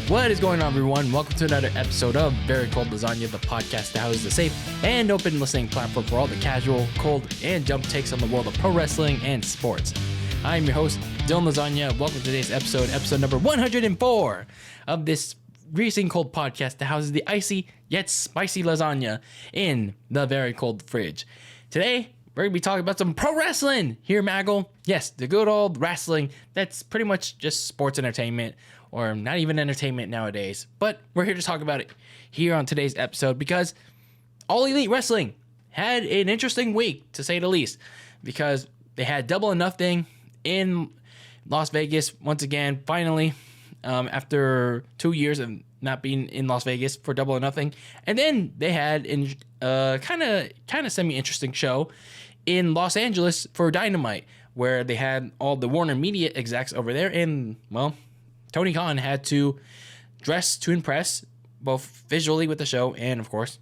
What is going on, everyone? Welcome to another episode of Very Cold Lasagna, the podcast that houses a safe and open listening platform for all the casual, cold, and jump takes on the world of pro wrestling and sports. I'm your host, DylanLasagna. Welcome to today's episode number 104 of this freezing cold podcast that houses the icy yet spicy lasagna in the very cold fridge. Today, we're going to be talking about some pro wrestling here, Maggle. Yes, the good old wrestling that's pretty much just sports entertainment, or not even entertainment nowadays. But we're here to talk about it here on today's episode because All Elite Wrestling had an interesting week, to say the least, because they had Double or Nothing in Las Vegas once again, finally, after 2 years of not being in Las Vegas for Double or Nothing. And then they had a kind of semi-interesting show in Los Angeles for Dynamite, where they had all the Warner Media execs over there, and, well, Tony Khan had to dress to impress, both visually with the show and, of course,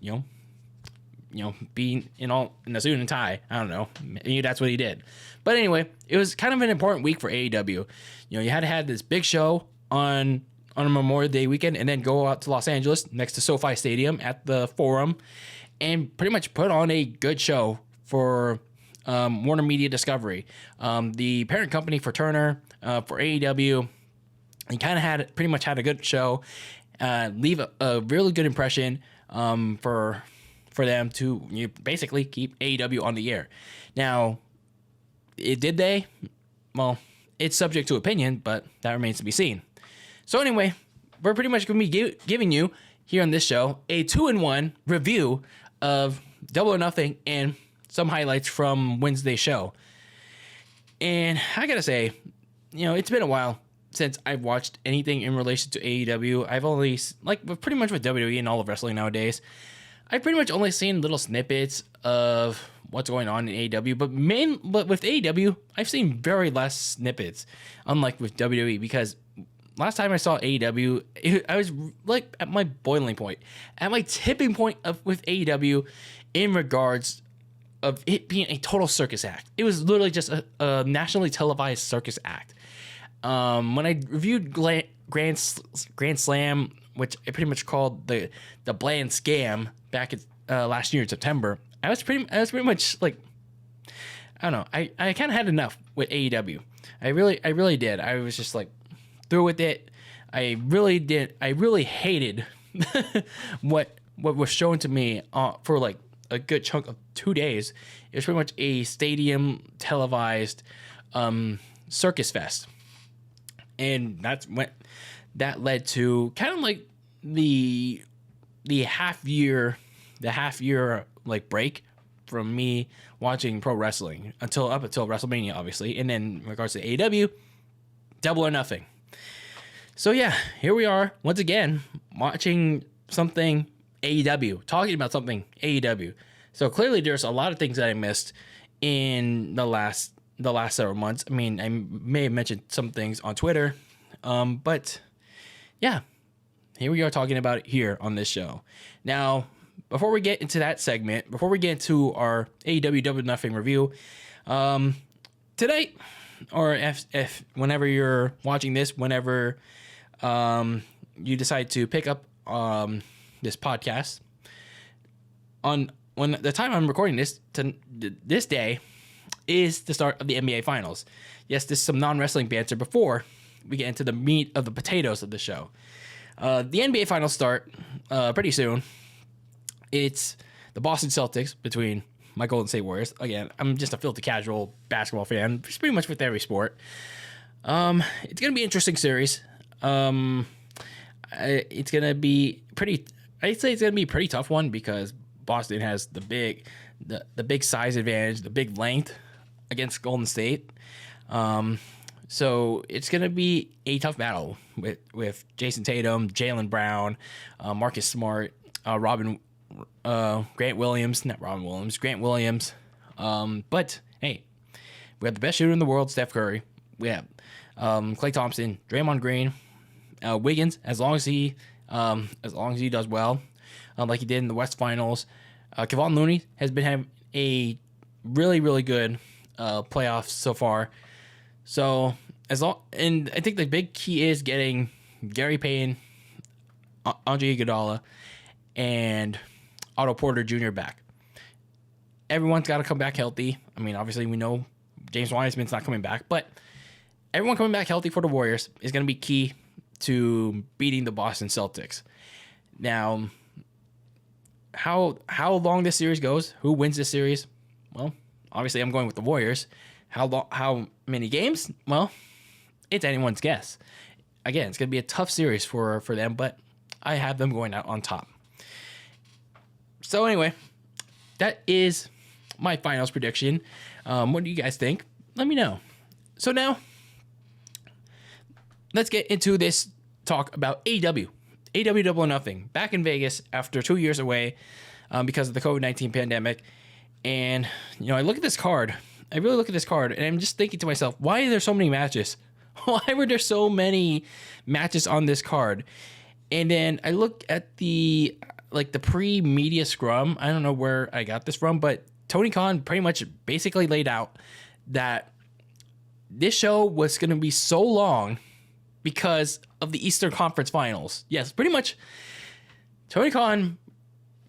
being in a suit and tie. I don't know. Maybe that's what he did. But anyway, it was kind of an important week for AEW. You had to have this big show on a Memorial Day weekend and then go out to Los Angeles next to SoFi Stadium at the Forum and pretty much put on a good show for Warner Media Discovery, the parent company for Turner, for AEW. And kind of pretty much had a good show, leave a really good impression for them to basically keep AEW on the air. Now, did they? Well, it's subject to opinion, but that remains to be seen. So anyway, we're pretty much going to be giving you here on this show a 2-in-1 review of Double or Nothing and some highlights from Wednesday's show. And I gotta say, it's been a while since I've watched anything in relation to AEW. I've only, pretty much with WWE and all of wrestling nowadays, I've pretty much only seen little snippets of what's going on in AEW, but with AEW, I've seen very less snippets, unlike with WWE, because last time I saw AEW, I was like at my boiling point, at my tipping point with AEW in regards of it being a total circus act. It was literally just a nationally televised circus act. When I reviewed Grand Slam, which I pretty much called the bland scam back last year in September, I was pretty much like, I don't know, I kind of had enough with AEW. I really did. I was just like through with it. I really hated what was shown to me for like a good chunk of 2 days. It was pretty much a stadium televised circus fest. And that led to kind of like the half year like break from me watching pro wrestling up until WrestleMania, obviously. And then in regards to AEW, Double or Nothing. So yeah, here we are once again watching something AEW, talking about something AEW. So clearly there's a lot of things that I missed in the last several months. I mean, I may have mentioned some things on Twitter, but yeah, here we are talking about it here on this show. Now, before we get into that segment, before we get into our AEW Double or Nothing review, tonight, or if whenever you're watching this, whenever you decide to pick up this podcast, when the time I'm recording this day is the start of the NBA Finals. Yes, this is some non-wrestling banter before we get into the meat of the potatoes of the show. The NBA Finals start pretty soon. It's the Boston Celtics between my Golden State Warriors. Again, I'm just a filthy casual basketball fan, just pretty much with every sport. It's going to be an interesting series. It's going to be I'd say it's going to be a pretty tough one because Boston has the big size advantage, the big length against Golden State. So it's going to be a tough battle with Jason Tatum, Jaylen Brown, Marcus Smart, Grant Williams. But hey, we have the best shooter in the world, Steph Curry. We have Klay Thompson, Draymond Green, Wiggins, as long as he does well, like he did in the West Finals. Kevon Looney has been having a really, really good playoffs so far. So and I think the big key is getting Gary Payton Andre Iguodala and Otto Porter Jr. back. Everyone's got to come back healthy. I mean, obviously we know James Wiseman's not coming back, but everyone coming back healthy for the Warriors is going to be key to beating the Boston Celtics. Now, how long this series goes, who wins this series? Well, obviously I'm going with the Warriors. How many games? Well, it's anyone's guess. Again, it's going to be a tough series for them, but I have them going out on top. So anyway, that is my finals prediction. What do you guys think? Let me know. So now, let's get into this talk about AEW. AEW Double or Nothing. Back in Vegas after 2 years away because of the COVID-19 pandemic. And, I look at this card. I really look at this card, and I'm just thinking to myself, why are there so many matches? Why were there so many matches on this card? And then I look at the pre-media scrum. I don't know where I got this from, but Tony Khan pretty much basically laid out that this show was going to be so long because of the Eastern Conference Finals. Yes, pretty much Tony Khan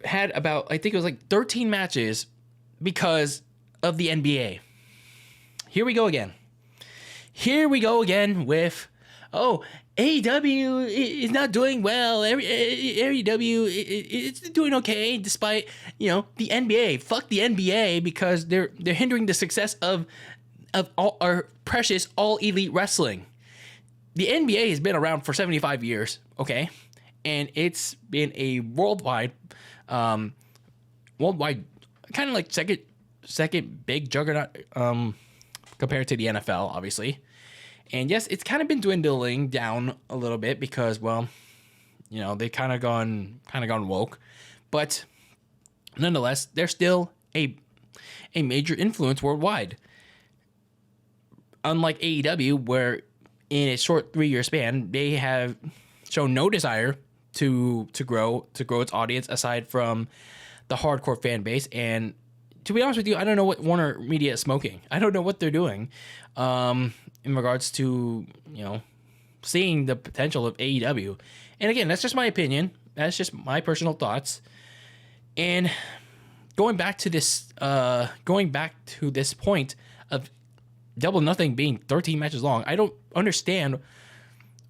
had about, I think it was 13 matches because of the NBA. Here we go again. With, AEW is not doing well. AEW it's doing okay despite, the NBA. Fuck the NBA because they're hindering the success of all our precious all elite wrestling. The NBA has been around for 75 years, okay? And it's been a worldwide kind of like second big juggernaut compared to the NFL, obviously. And yes, it's kind of been dwindling down a little bit because, they kind of gone woke. But nonetheless, they're still a major influence worldwide. Unlike AEW, where in a short 3-year span, they have shown no desire to grow its audience aside from the hardcore fan base. And to be honest with you, I don't know what Warner Media is smoking. I don't know what they're doing in regards to, seeing the potential of AEW. And again, that's just my opinion. That's just my personal thoughts. And going back to this point of Double or Nothing being 13 matches long, I don't understand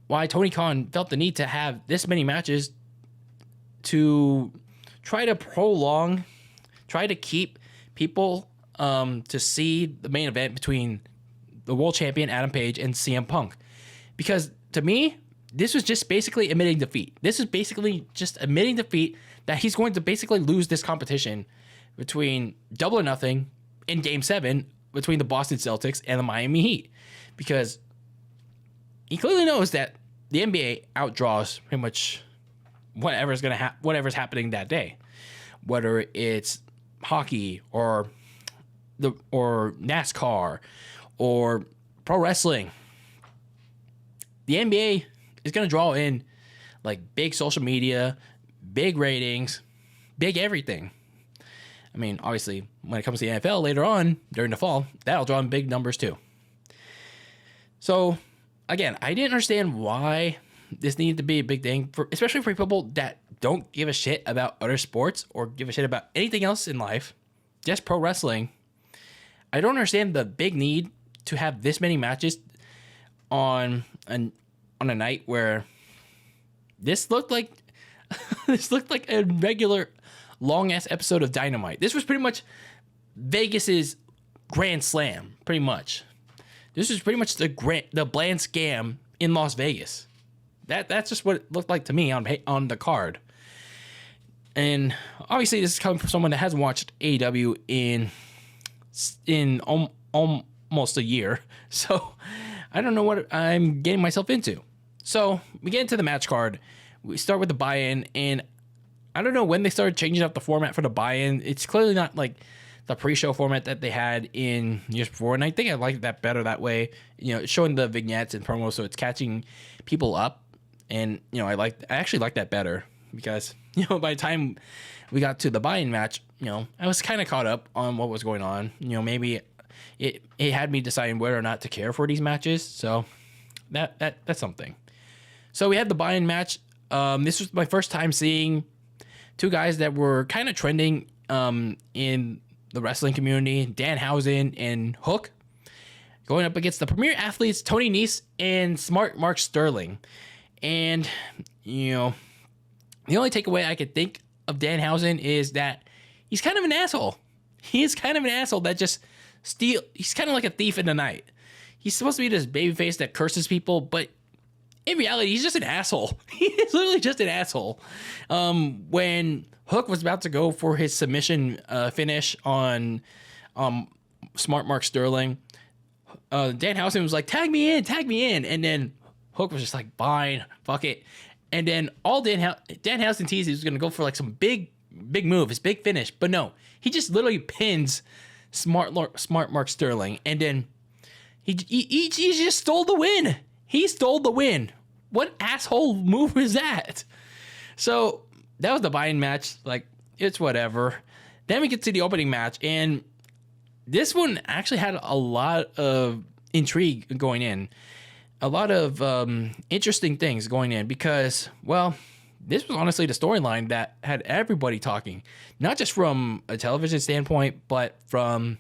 why Tony Khan felt the need to have this many matches to try to keep people to see the main event between the world champion Adam Page and CM Punk. Because to me, this was just basically admitting defeat. This is basically just admitting defeat that he's going to basically lose this competition between Double or Nothing in Game 7 between the Boston Celtics and the Miami Heat. Because he clearly knows that the NBA outdraws pretty much whatever's happening that day. Whether it's hockey or NASCAR or pro wrestling. The NBA is going to draw in big social media, big ratings, big everything. I mean, obviously, when it comes to the NFL later on during the fall, that'll draw in big numbers too. So, again, I didn't understand why this needed to be a big thing, especially for people that don't give a shit about other sports or give a shit about anything else in life, just pro wrestling. I don't understand the big need to have this many matches on a night where this looked like a regular long ass episode of Dynamite. This was pretty much Vegas's Grand Slam, pretty much. This was pretty much the bland scam in Las Vegas. That's just what it looked like to me on the card. And obviously, this is coming from someone that hasn't watched AEW in almost a year. So I don't know what I'm getting myself into. So we get into the match card. We start with the buy-in, and I don't know when they started changing up the format for the buy-in. It's clearly not like the pre-show format that they had in years before, and I think I like that better that way. Showing the vignettes and promos, so it's catching people up. And I actually like that better because by the time we got to the buy-in match, I was kind of caught up on what was going on. Maybe it had me deciding whether or not to care for these matches. So that's something. So we had the buy-in match. This was my first time seeing two guys that were kind of trending in the wrestling community, Danhausen and Hook, going up against the premier athletes Tony Nese and Smart Mark Sterling. And, the only takeaway I could think of Danhausen is that he's kind of an asshole. He is kind of an asshole that just he's kind of like a thief in the night. He's supposed to be this babyface that curses people, but in reality, he's just an asshole. He is literally just an asshole. When Hook was about to go for his submission finish on Smart Mark Sterling, Danhausen was like, tag me in. And then Hook was just like, fine, fuck it. And then all Danhausen teased he was going to go for like some big move, his big finish. But no, he just literally pins Smart Mark Sterling. And then he just stole the win. He stole the win. What asshole move was that? So that was the buy-in match. Like, it's whatever. Then we get to the opening match, and this one actually had a lot of intrigue going in. A lot of interesting things going in because, well, this was honestly the storyline that had everybody talking. Not just from a television standpoint, but from,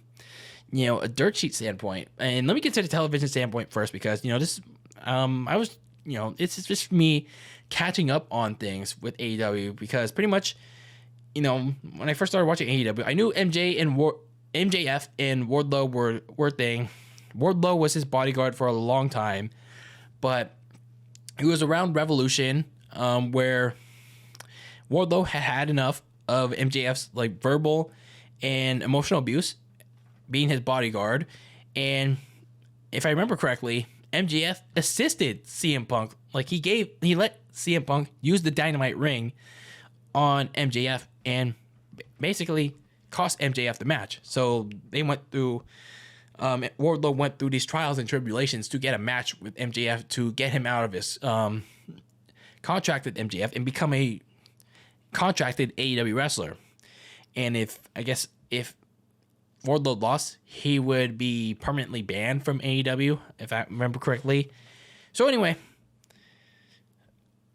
a dirt sheet standpoint. And let me get to the television standpoint first because, this... I was, it's just me catching up on things with AEW because pretty much, when I first started watching AEW, I knew MJF and Wardlow were thing. Wardlow was his bodyguard for a long time, but it was around Revolution where Wardlow had enough of MJF's like verbal and emotional abuse being his bodyguard, and if I remember correctly, MJF assisted CM Punk. Like he let CM Punk use the Dynamite ring on MJF and basically cost MJF the match. So they went through, Wardlow went through these trials and tribulations to get a match with MJF to get him out of his contract with MJF and become a contracted AEW wrestler. And if Wardlow lost, he would be permanently banned from AEW, if I remember correctly. So anyway,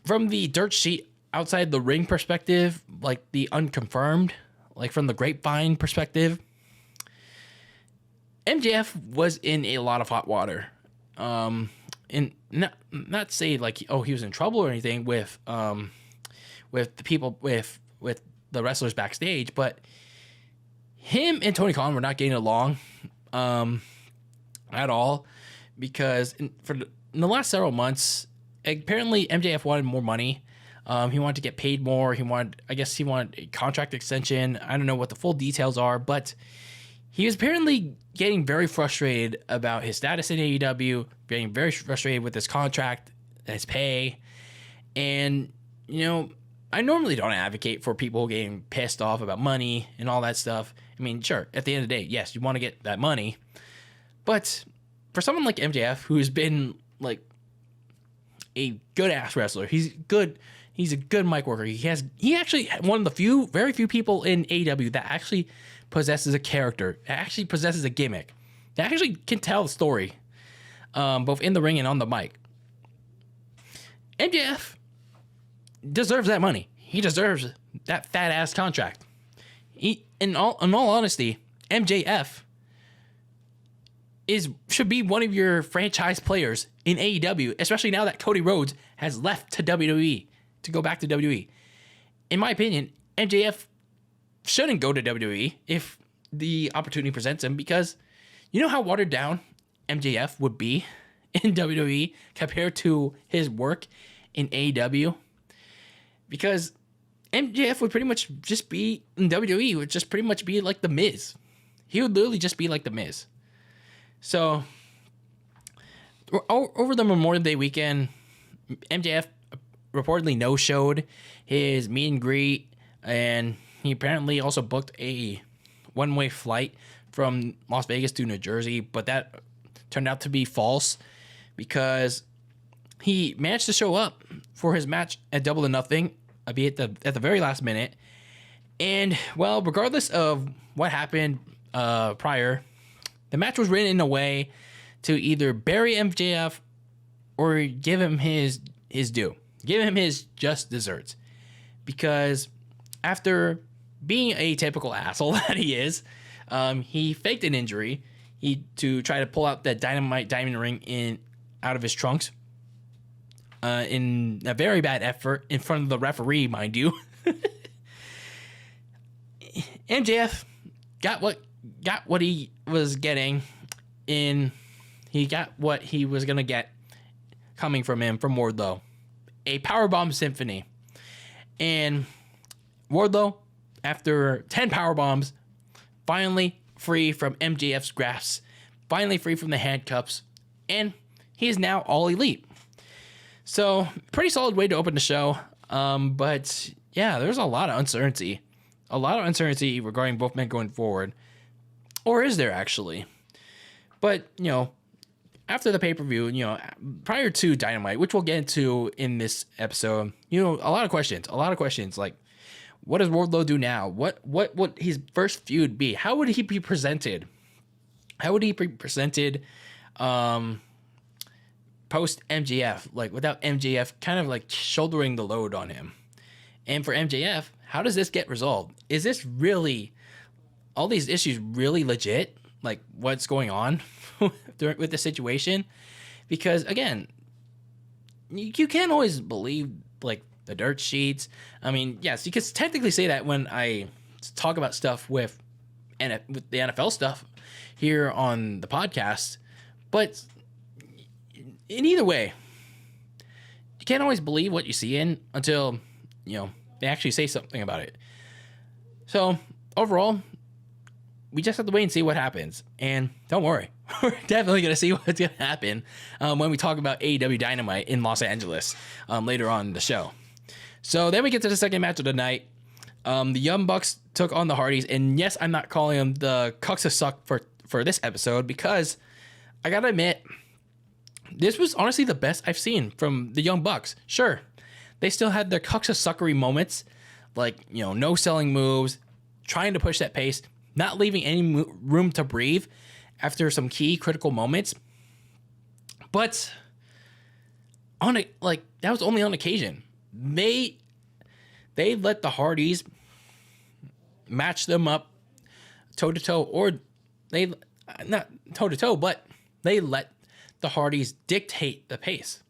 from the dirt sheet outside the ring perspective, like the unconfirmed, like from the grapevine perspective, MJF was in a lot of hot water. And not say like, oh, he was in trouble or anything with the people with the wrestlers backstage, but him and Tony Khan were not getting along at all because in the last several months, apparently MJF wanted more money. He wanted to get paid more. He wanted a contract extension. I don't know what the full details are, but he was apparently getting very frustrated about his status in AEW, getting very frustrated with his contract, his pay. And, I normally don't advocate for people getting pissed off about money and all that stuff. I mean, sure, at the end of the day, yes, you want to get that money. But for someone like MJF, who's been like a good ass wrestler, he's good. He's a good mic worker. He actually one of the very few people in AEW that actually possesses a character, that actually possesses a gimmick, that actually can tell the story, both in the ring and on the mic. MJF deserves that money. He deserves that fat ass contract. In all honesty, MJF should be one of your franchise players in AEW, especially now that Cody Rhodes has left to WWE to go back to WWE. In my opinion, MJF shouldn't go to WWE if the opportunity presents him, because you know how watered down MJF would be in WWE compared to his work in AEW? Because MJF would pretty much just be in WWE, would just pretty much be like The Miz. He would literally just be like The Miz. So, over the Memorial Day weekend, MJF reportedly no-showed his meet and greet, and he apparently also booked a one-way flight from Las Vegas to New Jersey, but that turned out to be false because he managed to show up for his match at Double or Nothing, albeit at the very last minute. And, well, regardless of what happened prior, the match was written in a way to either bury MJF or give him his due. Give him his just desserts. Because after being a typical asshole that he is, he faked an injury to try to pull out that Dynamite diamond ring out of his trunks in a very bad effort in front of the referee, mind you. MJF got what he was getting he got what he was going to get coming from Wardlow. A powerbomb symphony. And Wardlow, after 10 powerbombs, finally free from MJF's grasp, finally free from the handcuffs, and he is now all elite. So, pretty solid way to open the show. But yeah, there's a lot of uncertainty. A lot of uncertainty regarding both men going forward. Or is there actually? But, after the pay-per-view, prior to Dynamite, which we'll get into in this episode, a lot of questions like, what does Wardlow do now? What would his first feud be? How would he be presented? Post MJF, like without MJF kind of like shouldering the load on him? And for MJF, how does this get resolved? Is this really, all these issues really legit? Like what's going on with the situation? Because again, you can't always believe like the dirt sheets. I mean, yes, you could technically say that when I talk about stuff with the NFL stuff here on the podcast, but in either way, you can't always believe what you see until they actually say something about it. So overall, we just have to wait and see what happens. And don't worry, we're definitely going to see what's going to happen when we talk about AEW Dynamite in Los Angeles later on in the show. So then we get to the second match of the night. The Young Bucks took on the Hardys. And yes, I'm not calling them the Cucks of Suck for this episode, because I got to admit, this was honestly the best I've seen from the Young Bucks. Sure, they still had their Cucks of Suckery moments, like, no selling moves, trying to push that pace, not leaving any room to breathe after some key critical moments. But that was only on occasion. They let the Hardys match them up toe to toe, or they not toe to toe, but they let the Hardys dictate the pace.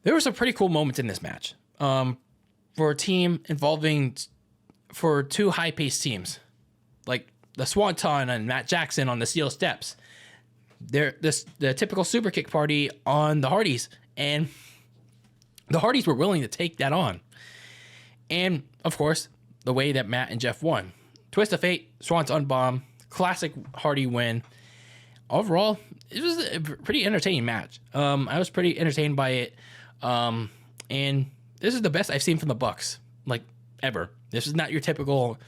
There were some pretty cool moments in this match for a team for two high-paced teams, like the Swanton and Matt Jackson on the steel steps. The typical super kick party on the Hardys, and the Hardys were willing to take that on. And of course, the way that Matt and Jeff won. Twist of Fate, Swanton bomb, classic Hardy win. Overall, it was a pretty entertaining match. I was pretty entertained by it. And this is the best I've seen from the Bucks, like, ever. This is not your typical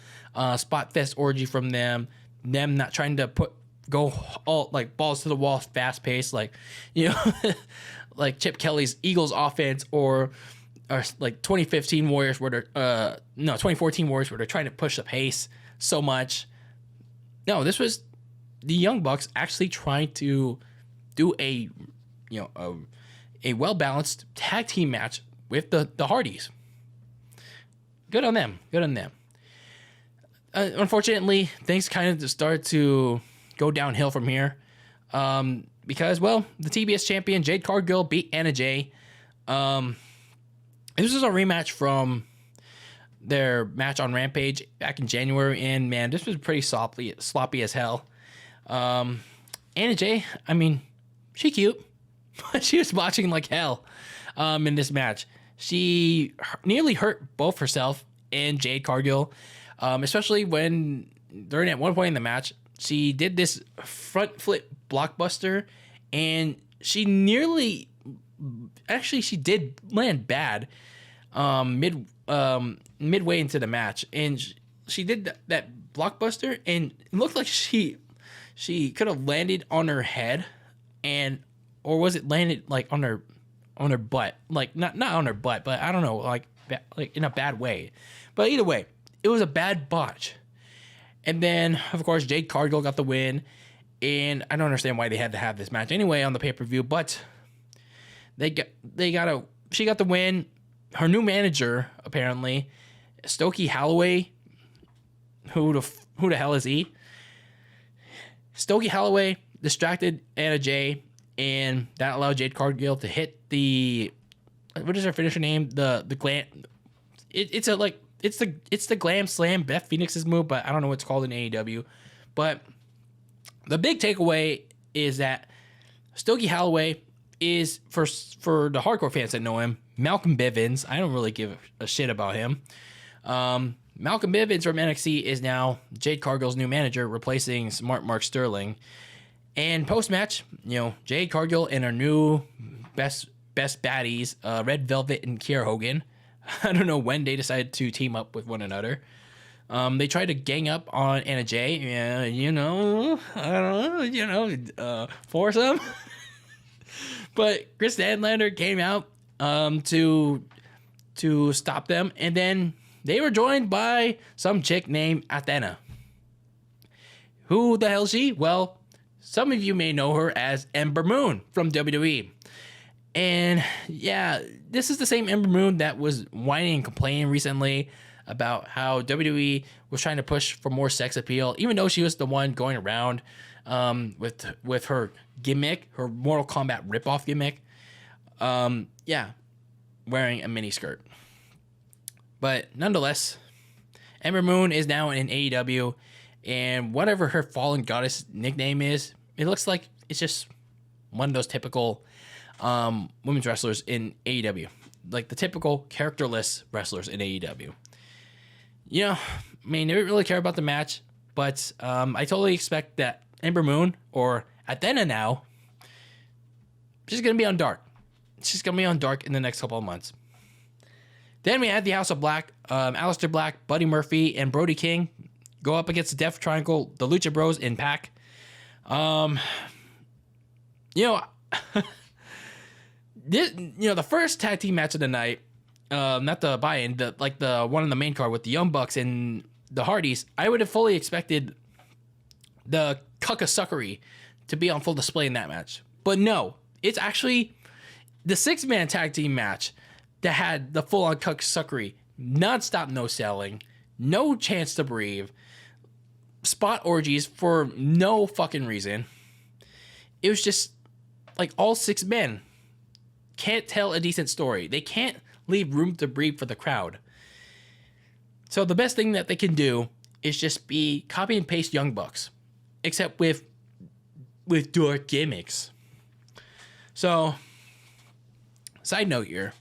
spot fest orgy from them. Them not trying to go all like balls to the wall, fast pace, like like Chip Kelly's Eagles offense, or like 2015 Warriors where they're 2014 Warriors where they're trying to push the pace so much. No, this was the Young Bucks actually trying to do a well balanced tag team match with the Hardys. Good on them. Unfortunately, things kind of just started to go downhill from here. Because, well, the TBS champion, Jade Cargill, beat Anna Jay. This was a rematch from their match on Rampage back in January. And, man, this was pretty sloppy as hell. Anna Jay, I mean, she cute. She was watching like hell in this match. She nearly hurt both herself and Jade Cargill, especially when during at one point in the match, she did this front flip blockbuster, and she did land bad midway into the match, and she did that blockbuster, and it looked like she could have landed on her head, or was it landed like on her butt, like not on her butt, but I don't know, like in a bad way. But either way, it was a bad botch. And then, of course, Jade Cargill got the win. And I don't understand why they had to have this match anyway on the pay-per-view, but they got to she got the win. Her new manager, apparently, Stokey Holloway. Who the hell is he? Stokey Holloway distracted Anna Jay, and that allowed Jade Cargill to hit the, what is her finisher name? The glam. It's the glam slam, Beth Phoenix's move, but I don't know what it's called in AEW. But the big takeaway is that Stokey Holloway is, for the hardcore fans that know him, Malcolm Bivens. I don't really give a shit about him. Malcolm Bivens from NXT is now Jade Cargill's new manager, replacing Smart Mark Sterling. And post-match, Jade Cargill and her new best baddies, Red Velvet and Kiera Hogan. I don't know when they decided to team up with one another. They tried to gang up on Anna Jay. Foursome. But Chris Stanlander came out to stop them, and then they were joined by some chick named Athena. Who the hell is she? Well, some of you may know her as Ember Moon from WWE. And yeah, this is the same Ember Moon that was whining and complaining recently about how WWE was trying to push for more sex appeal, even though she was the one going around with her gimmick, her Mortal Kombat ripoff gimmick. Wearing a mini skirt. But nonetheless, Ember Moon is now in AEW, and whatever her fallen goddess nickname is, it looks like it's just one of those typical women's wrestlers in AEW, like the typical characterless wrestlers in AEW. They didn't really care about the match, but I totally expect that Ember Moon, or Athena now, she's gonna be on Dark. She's gonna be on Dark in the next couple of months. Then we had the House of Black, Aleister Black, Buddy Murphy, and Brody King go up against the Death Triangle, the Lucha Bros, in Pac. The first tag team match of the night, not the buy-in, the one on the main card with the Young Bucks and the Hardys, I would have fully expected the cuckasuckery to be on full display in that match. But no, it's actually the 6-man tag team match that had the full-on cucksuckery, non-stop no-selling, no chance to breathe, spot orgies for no fucking reason. It was just like all 6 men can't tell a decent story. They can't leave room to breathe for the crowd. So the best thing that they can do is just be copy and paste Young Bucks, except with dark gimmicks. So, side note here,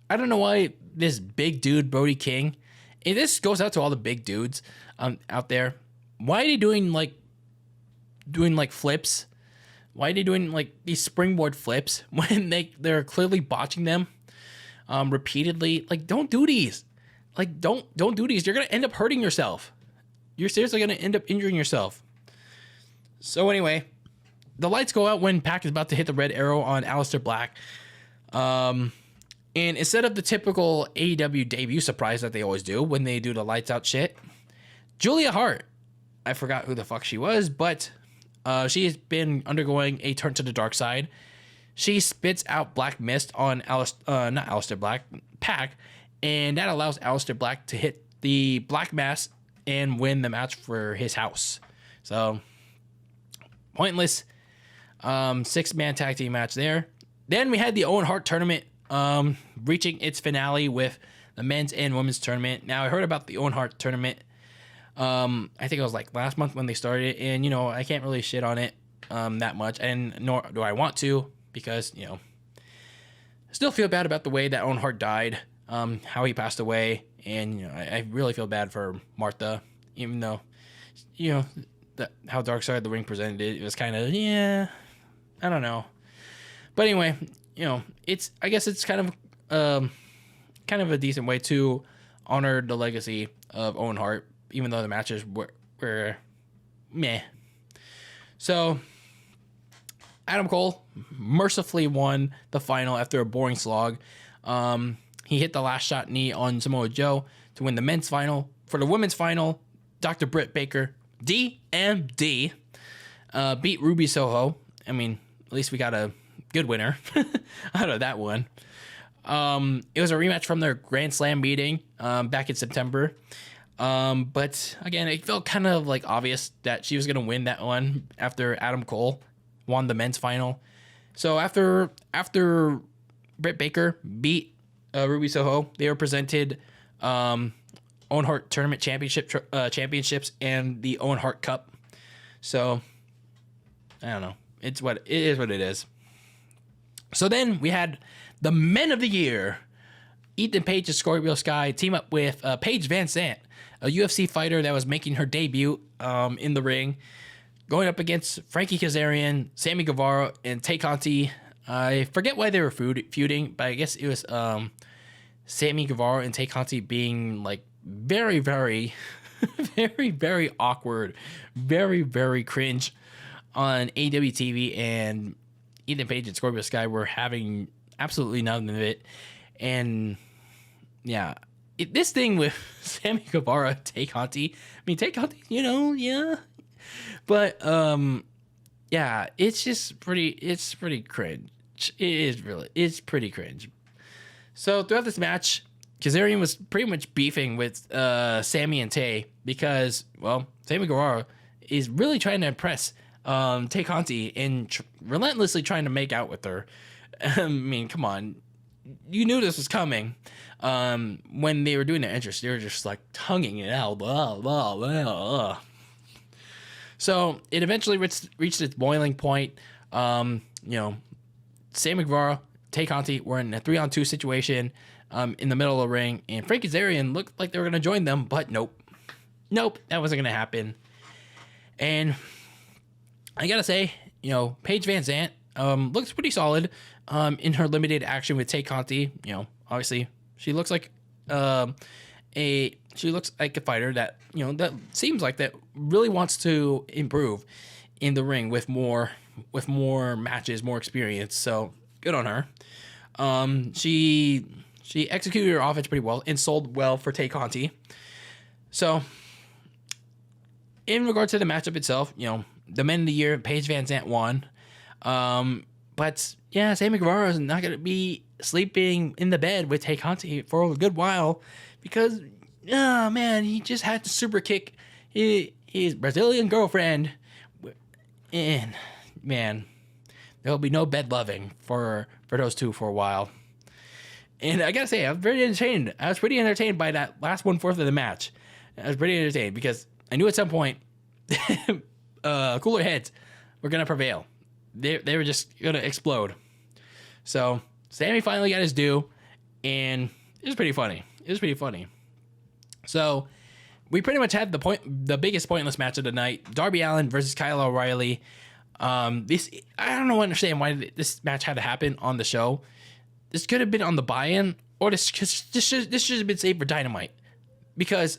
I don't know why this big dude, Brody King, and this goes out to all the big dudes out there. Why are they doing flips? Why are they doing like these springboard flips when they're clearly botching them repeatedly? Like, don't do these. Like, don't do these. You're gonna end up hurting yourself. You're seriously gonna end up injuring yourself. So anyway, the lights go out when Pac is about to hit the red arrow on Aleister Black. And instead of the typical AEW debut surprise that they always do when they do the lights out shit, Julia Hart, I forgot who the fuck she was, but she has been undergoing a turn to the dark side. She spits out black mist on Pac, and that allows Aleister Black to hit the black mass and win the match for his house. So, pointless 6-man tag team match there. Then we had the Owen Hart tournament reaching its finale with the men's and women's tournament. Now, I heard about the Owen Hart tournament. I think it was like last month when they started, and I can't really shit on it that much, and nor do I want to, because I still feel bad about the way that Owen Hart died, how he passed away, and I really feel bad for Martha, even though how Dark Side of the Ring presented it, it was kind of I don't know, but anyway, I guess it's kind of a decent way to honor the legacy of Owen Hart, even though the matches were meh. So, Adam Cole mercifully won the final after a boring slog. He hit the last shot knee on Samoa Joe to win the men's final. For the women's final, Dr. Britt Baker, DMD, beat Ruby Soho. I mean, at least we got a good winner out of that one. It was a rematch from their Grand Slam meeting back in September. But again, it felt kind of like obvious that she was going to win that one after Adam Cole won the men's final. So after Britt Baker beat Ruby Soho, they were presented Owen Hart Tournament championships and the Owen Hart Cup. So I don't know. It is what it is. So then we had the Men of the Year. Ethan Page and Scorpio Sky team up with Paige Van Zandt, a UFC fighter that was making her debut in the ring, going up against Frankie Kazarian, Sammy Guevara, and Tay Conti. I forget why they were feuding, but I guess it was Sammy Guevara and Tay Conti being like very, very, very, very awkward, very, very cringe on AEW TV, and Ethan Page and Scorpio Sky were having absolutely none of it. And yeah, this thing with Sammy Guevara, Tay Conti, I mean, Tay Conti, yeah. But, yeah, it's pretty cringe. It's pretty cringe. So throughout this match, Kazarian was pretty much beefing with Sammy and Tay because, well, Sammy Guevara is really trying to impress Tay Conti and relentlessly trying to make out with her. I mean, come on. You knew this was coming. When they were doing their entrance, they were just like tonguing it out. Blah, blah, blah, blah. So it eventually reached its boiling point. Sammy Guevara, Tay Conti were in a 3-on-2 situation in the middle of the ring, and Frankie Kazarian looked like they were going to join them, but nope, that wasn't going to happen. And I gotta say, Paige Van Zandt looks pretty solid in her limited action with Tay Conti. Obviously she looks like a fighter that that seems like that really wants to improve in the ring with more matches, more experience. So good on her. She executed her offense pretty well and sold well for Tay Conti. So in regard to the matchup itself, the Men of the Year, Paige Van Zandt won. But yeah, Sammy Guevara is not going to be sleeping in the bed with Tay Conti for a good while because, he just had to super kick his Brazilian girlfriend. And, man, there'll be no bed loving for those two for a while. And I got to say, I was very entertained. I was pretty entertained by that last 1/4 of the match. I was pretty entertained because I knew at some point cooler heads were going to prevail. They were just going to explode. So Sammy finally got his due, and it was pretty funny. So we pretty much had the biggest pointless match of the night: Darby Allin versus Kyle O'Reilly. I don't understand why this match had to happen on the show. This could have been on the buy-in, or this should have been saved for Dynamite, because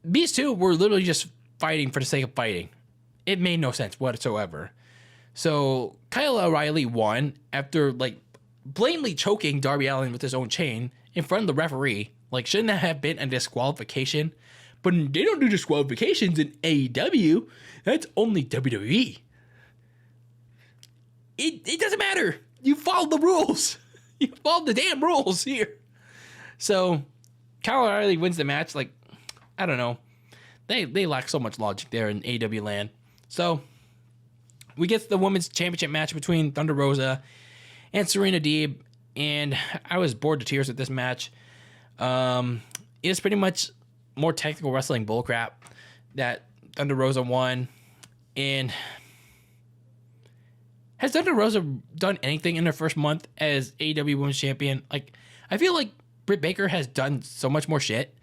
these two were literally just fighting for the sake of fighting. It made no sense whatsoever. So Kyle O'Reilly won after blatantly choking Darby Allin with his own chain in front of the referee. Shouldn't that have been a disqualification? But they don't do disqualifications in AEW. That's only WWE. It doesn't matter. You followed the rules. You followed the damn rules here. So Kyle O'Reilly wins the match. I don't know. They lack so much logic there in AEW land. So we get the women's championship match between Thunder Rosa and Serena Deeb, and I was bored to tears with this match. It was pretty much more technical wrestling bullcrap that Thunder Rosa won. And has Thunder Rosa done anything in her first month as AEW Women's Champion? I feel like Britt Baker has done so much more shit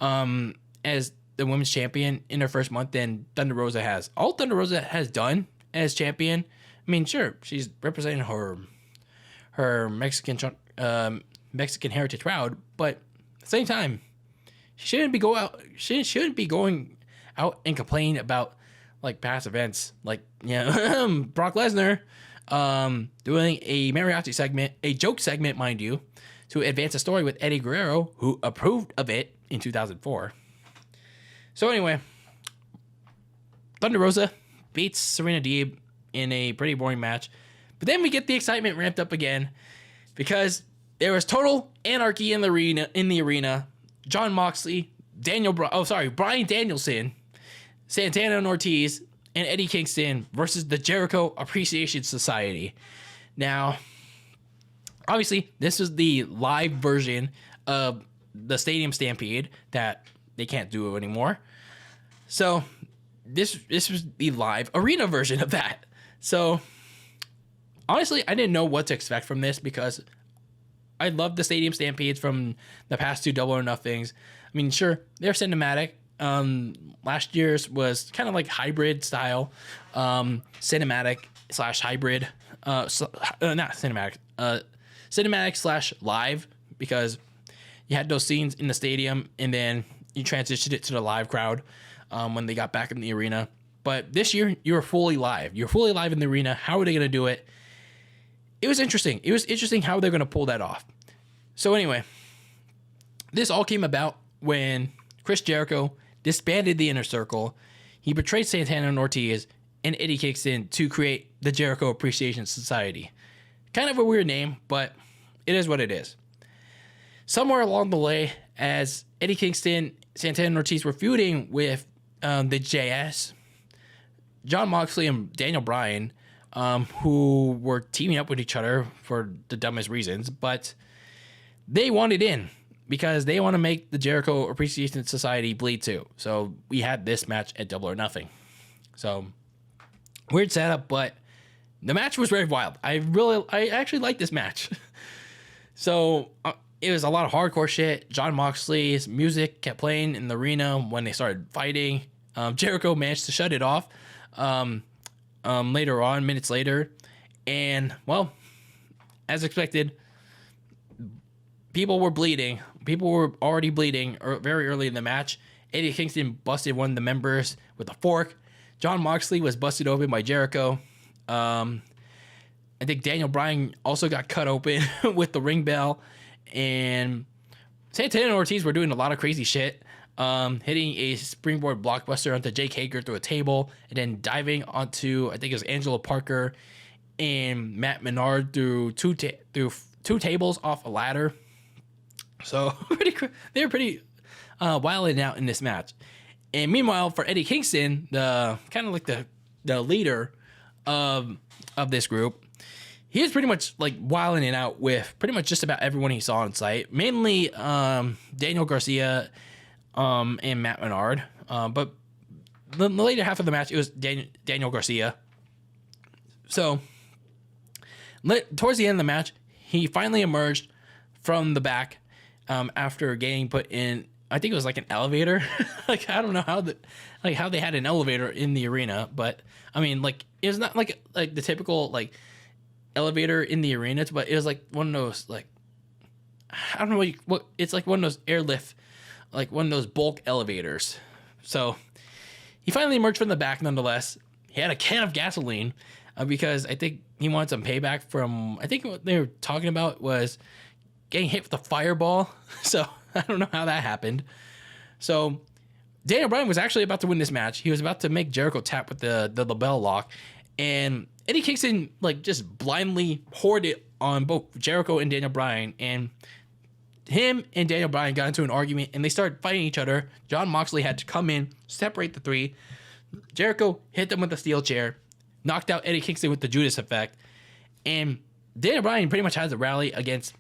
as the Women's Champion in her first month than Thunder Rosa has. All Thunder Rosa has done as champion, I mean, sure, she's representing her Mexican heritage proud, but at the same time, she shouldn't be going out and complaining about past events, Brock Lesnar doing a mariachi segment, a joke segment, mind you, to advance a story with Eddie Guerrero, who approved of it in 2004. So anyway, Thunder Rosa beats Serena Deeb in a pretty boring match. But then we get the excitement ramped up again because There was total anarchy in the arena. Jon Moxley, Bryan Danielson, Santana and Ortiz, and Eddie Kingston versus the Jericho Appreciation Society. Now, obviously, this is the live version of the Stadium Stampede that they can't do anymore. So this was the live arena version of that. So honestly, I didn't know what to expect from this because I love the Stadium Stampedes from the past 2 Double or Nothings. I mean, sure, they're cinematic. Last year's was kind of like hybrid style, cinematic / hybrid, not cinematic, cinematic / live, because you had those scenes in the stadium and then you transitioned it to the live crowd when they got back in the arena. But this year, you were fully live. You're fully live in the arena. How are they going to do it? It was interesting. It was interesting how they're going to pull that off. So anyway, this all came about when Chris Jericho disbanded the Inner Circle. He betrayed Santana and Ortiz and Eddie Kingston to create the Jericho Appreciation Society. Kind of a weird name, but it is what it is. Somewhere along the way, as Eddie Kingston, Santana and Ortiz were feuding with the JS, Jon Moxley and Daniel Bryan, who were teaming up with each other for the dumbest reasons, but they wanted in because they want to make the Jericho Appreciation Society bleed too. So we had this match at Double or Nothing. So weird setup, but the match was very wild. I actually liked this match. So it was a lot of hardcore shit. Jon Moxley's music kept playing in the arena when they started fighting. Jericho managed to shut it off later on, minutes later. And, well, as expected, people were bleeding. People were already bleeding very early in the match. Eddie Kingston busted one of the members with a fork. Jon Moxley was busted open by Jericho. I think Daniel Bryan also got cut open with the ring bell. And Santana and Ortiz were doing a lot of crazy shit. Hitting a springboard blockbuster onto Jake Hager through a table, and then diving onto, I think it was Angelo Parker and Matt Menard through two tables off a ladder. So they were pretty wilding out in this match. And meanwhile, for Eddie Kingston, the kind of like the leader of this group, he was pretty much like wilding it out with pretty much just about everyone he saw on site. Mainly Daniel Garcia and Matt Menard. But the later half of the match, it was Daniel Garcia. So towards the end of the match, he finally emerged from the back after getting put in, I think it was like an elevator. Like, I don't know how they had an elevator in the arena, but I mean, like, it was not like the typical like elevator in the arena, but it was like one of those, like, I don't know what it's like, one of those airlift, like one of those bulk elevators. So he finally emerged from the back nonetheless. He had a can of gasoline because I think he wanted some payback from, I think what they were talking about was getting hit with a fireball. So I don't know how that happened. So Daniel Bryan was actually about to win this match. He was about to make Jericho tap with the label lock, and Eddie Kingston like just blindly poured it on both Jericho and Daniel Bryan, and him and Daniel Bryan got into an argument and they started fighting each other. Jon Moxley had to come in, separate the three. Jericho hit them with a steel chair, knocked out Eddie Kingston with the Judas effect, and Daniel Bryan pretty much has a rally against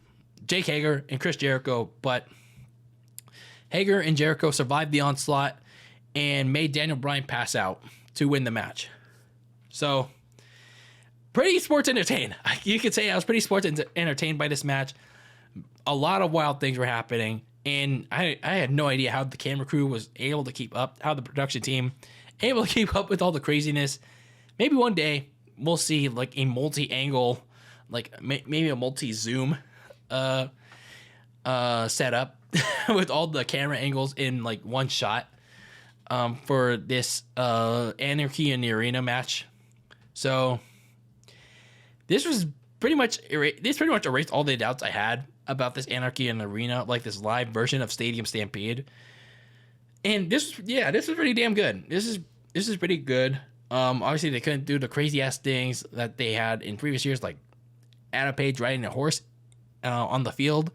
Jake Hager and Chris Jericho, but Hager and Jericho survived the onslaught and made Daniel Bryan pass out to win the match. So, pretty sports entertained. You could say I was pretty sports entertained by this match. A lot of wild things were happening, and I had no idea how the camera crew was able to keep up, how the production team able to keep up with all the craziness. Maybe one day we'll see like a multi-angle, like maybe a multi-zoom setup with all the camera angles in like one shot for this Anarchy in the Arena match. So this pretty much erased all the doubts I had about this Anarchy in the Arena, like this live version of Stadium Stampede. And this is pretty damn good. This is pretty good. Obviously they couldn't do the crazy ass things that they had in previous years, like Adam Page riding a horse on the field,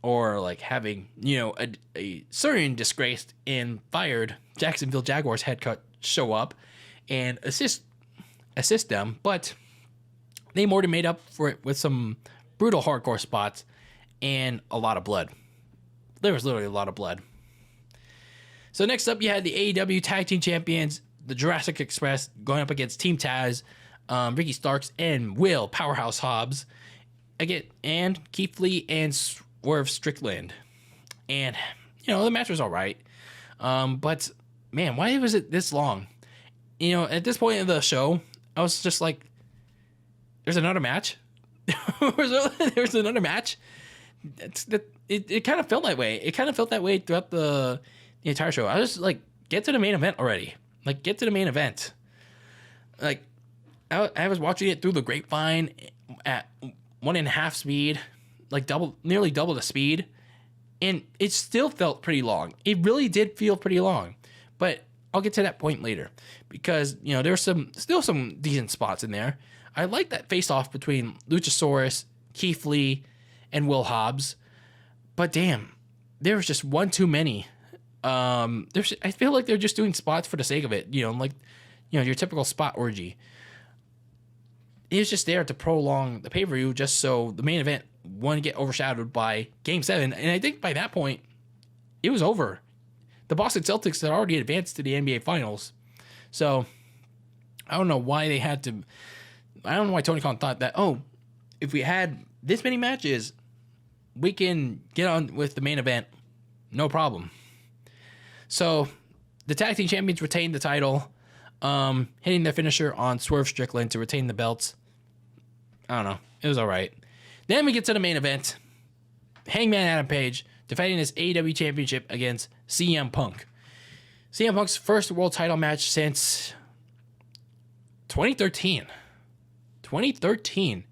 or like having, a certain disgraced and fired Jacksonville Jaguars head coach show up and assist them, but they more than made up for it with some brutal hardcore spots and a lot of blood. There was literally a lot of blood. So next up, you had the AEW Tag Team Champions, the Jurassic Express, going up against Team Taz, Ricky Starks, and Will Powerhouse Hobbs, again, and Keith Lee and Swerve Strickland. And, the match was all right. But, man, why was it this long? At this point in the show, I was just like, there's another match? There's another match? It kind of felt that way. It kind of felt that way throughout the entire show. I was just like, get to the main event already. Like, get to the main event. Like, I was watching it through the grapevine at 1.5 speed, like nearly double the speed, and it still felt pretty long. It really did feel pretty long, but I'll get to that point later because there's still some decent spots in there. I like that face-off between Luchasaurus, Keith Lee, and Will Hobbs, but damn, there was just one too many. I feel like they're just doing spots for the sake of it, your typical spot orgy. It was just there to prolong the pay-per-view just so the main event wouldn't get overshadowed by Game 7. And I think by that point, it was over. The Boston Celtics had already advanced to the NBA Finals. So, I don't know why they had to... I don't know why Tony Khan thought that, if we had this many matches, we can get on with the main event. No problem. So, the Tag Team Champions retained the title, hitting their finisher on Swerve Strickland to retain the belts. I don't know. It was all right. Then we get to the main event. Hangman Adam Page defending his AEW Championship against CM Punk. CM Punk's first world title match since 2013. 2013.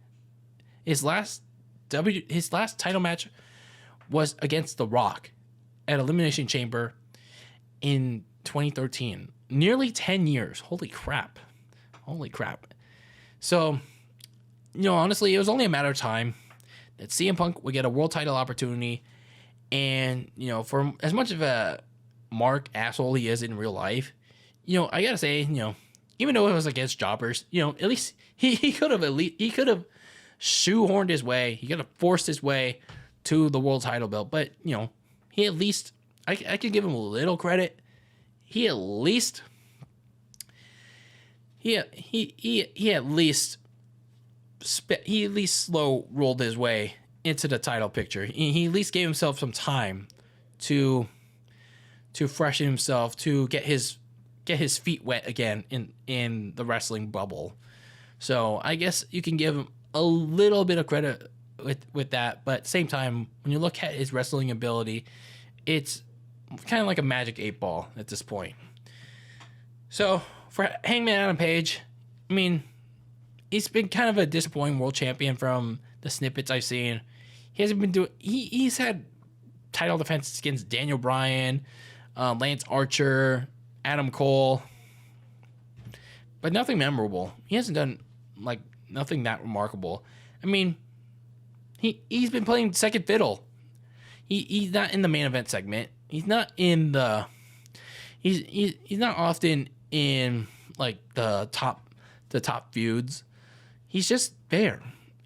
His last title match was against The Rock at Elimination Chamber in 2013. Nearly 10 years. Holy crap. So, honestly, it was only a matter of time that CM Punk would get a world title opportunity. And, for as much of a mark asshole he is in real life, I gotta say, even though it was against jobbers, at least he could have shoehorned his way. He could have forced his way to the world title belt. But, he at least, I could give him a little credit. He at least slow rolled his way into the title picture. He at least gave himself some time to freshen himself, to get his feet wet again in the wrestling bubble. So I guess you can give him a little bit of credit with that, but at the same time, when you look at his wrestling ability, it's kind of like a magic 8-ball at this point. So for Hangman Adam Page, I mean, he's been kind of a disappointing world champion from the snippets I've seen. He hasn't been doing. He's had title defenses against Daniel Bryan, Lance Archer, Adam Cole, but nothing memorable. He hasn't done nothing that remarkable. I mean, he's been playing second fiddle. He's not in the main event segment. He's not in the. He's not often in the top feuds. He's just there.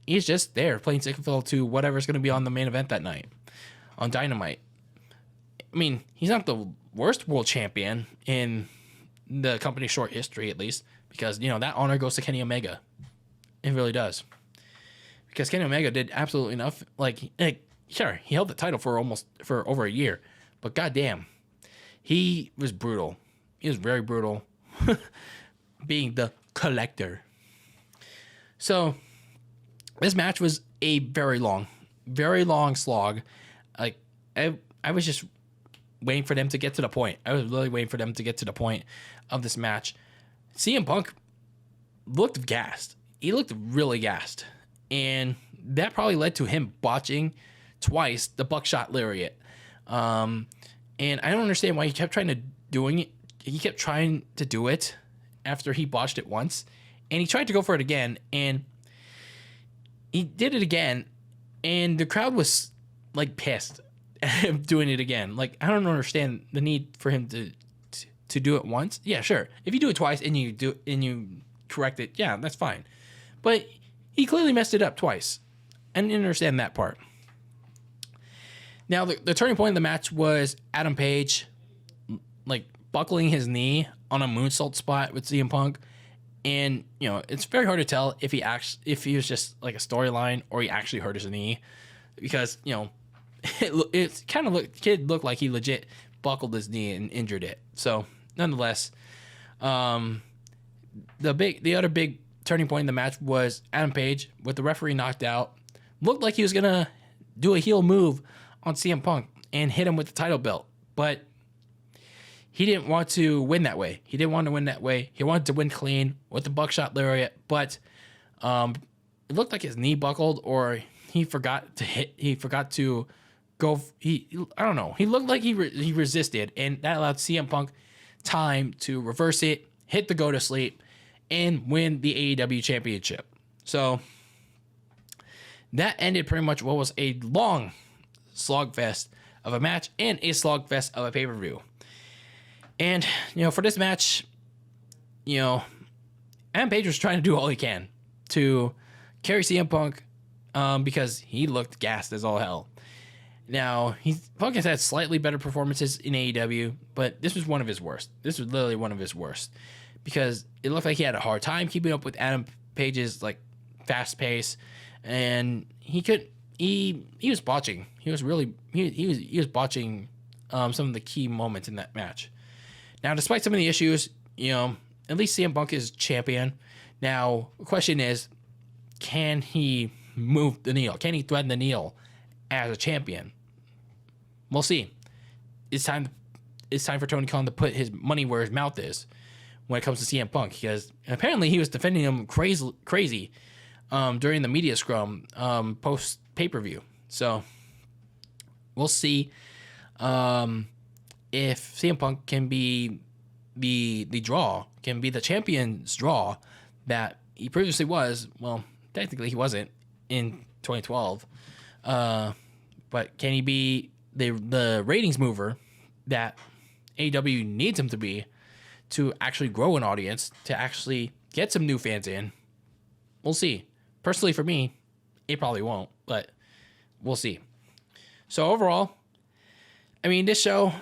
He's just there playing second fiddle to whatever's going to be on the main event that night on Dynamite. I mean, he's not the worst world champion in the company's short history, at least, because that honor goes to Kenny Omega. It really does, because Kenny Omega did absolutely enough. Sure, he held the title for over a year, but goddamn, he was brutal. He was very brutal, being the collector. So this match was a very long slog. I was just waiting for them to get to the point. I was really waiting for them to get to the point of this match. CM Punk looked gassed. He looked really gassed. And that probably led to him botching twice the buckshot lariat. And I don't understand why he kept trying to doing it. He kept trying to do it after he botched it once. And he tried to go for it again. And he did it again. And the crowd was like pissed at him doing it again. Like, I don't understand the need for him to do it once. Yeah, sure. If you do it twice and you correct it, yeah, that's fine. But he clearly messed it up twice. I didn't understand that part. Now, the turning point of the match was Adam Page, like, buckling his knee on a moonsault spot with CM Punk. And, you know, it's very hard to tell if he was just like a storyline or he actually hurt his knee, because, you know, it kind of looked like he legit buckled his knee and injured it. So, nonetheless, the other big turning point in the match was Adam Page, with the referee knocked out, looked like he was gonna do a heel move on CM Punk and hit him with the title belt, but he didn't want to win that way. He wanted to win clean with the buckshot lariat, but it looked like his knee buckled, or he forgot to hit. He forgot to go. I don't know. He looked like he resisted, and that allowed CM Punk time to reverse it, hit the go to sleep, and win the AEW championship. So that ended pretty much what was a long slogfest of a match and a slogfest of a pay-per-view. And, you know, for this match, you know, Adam Page was trying to do all he can to carry CM Punk, because he looked gassed as all hell. Now, Punk has had slightly better performances in AEW, but this was one of his worst. This was literally one of his worst, because it looked like he had a hard time keeping up with Adam Page's, like, fast pace, and he was botching. He was botching some of the key moments in that match. Now, despite some of the issues, you know, at least CM Punk is champion. Now, the question is, can he move the needle? Can he thread the needle as a champion? We'll see. It's time for Tony Khan to put his money where his mouth is when it comes to CM Punk, because apparently he was defending him crazy during the media scrum post pay-per-view. So we'll see if CM Punk can be the draw, can be the champion's draw that he previously was. Well, technically he wasn't in 2012. But can he be the ratings mover that AEW needs him to be to actually grow an audience, to actually get some new fans in? We'll see. Personally, for me, it probably won't, but we'll see. So overall, I mean, this show,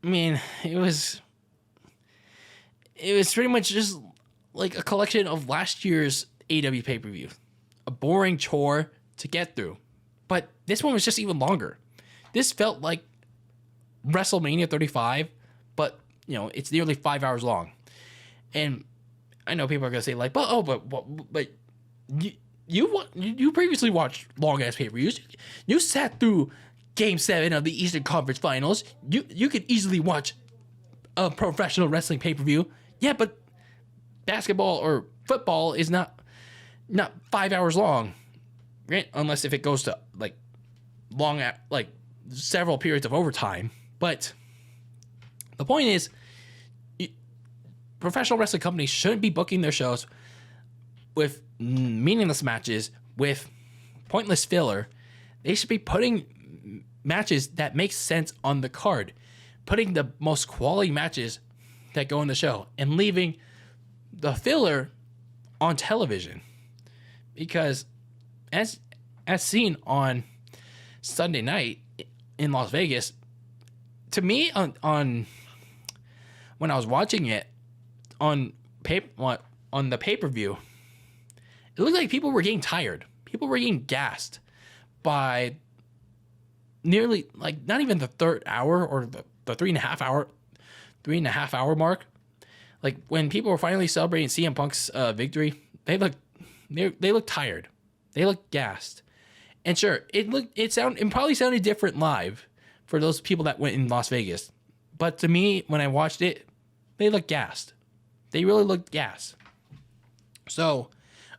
I mean, it was pretty much just like a collection of last year's AEW pay-per-view. A boring chore to get through. But this one was just even longer. This felt like WrestleMania 35, but, you know, it's nearly 5 hours long. And I know people are going to say, like, but you previously watched long-ass pay-per-views. You sat through Game 7 of the Eastern Conference Finals. You could easily watch a professional wrestling pay-per-view. Yeah, but basketball or football is not 5 hours long, right? Unless if it goes to like long, like several periods of overtime. But the point is, professional wrestling companies shouldn't be booking their shows with meaningless matches, with pointless filler. They should be putting matches that make sense on the card, putting the most quality matches that go in the show, and leaving the filler on television. Because as seen on Sunday night in Las Vegas, to me on when I was watching it on the pay-per-view, it looked like people were getting tired. People were getting gassed by nearly, like, not even the third hour or the 3.5 hour mark. Like, when people were finally celebrating CM Punk's victory, they looked tired. They looked gassed. And sure, it probably sounded different live for those people that went in Las Vegas. But to me, when I watched it, they looked gassed. They really looked gassed. So,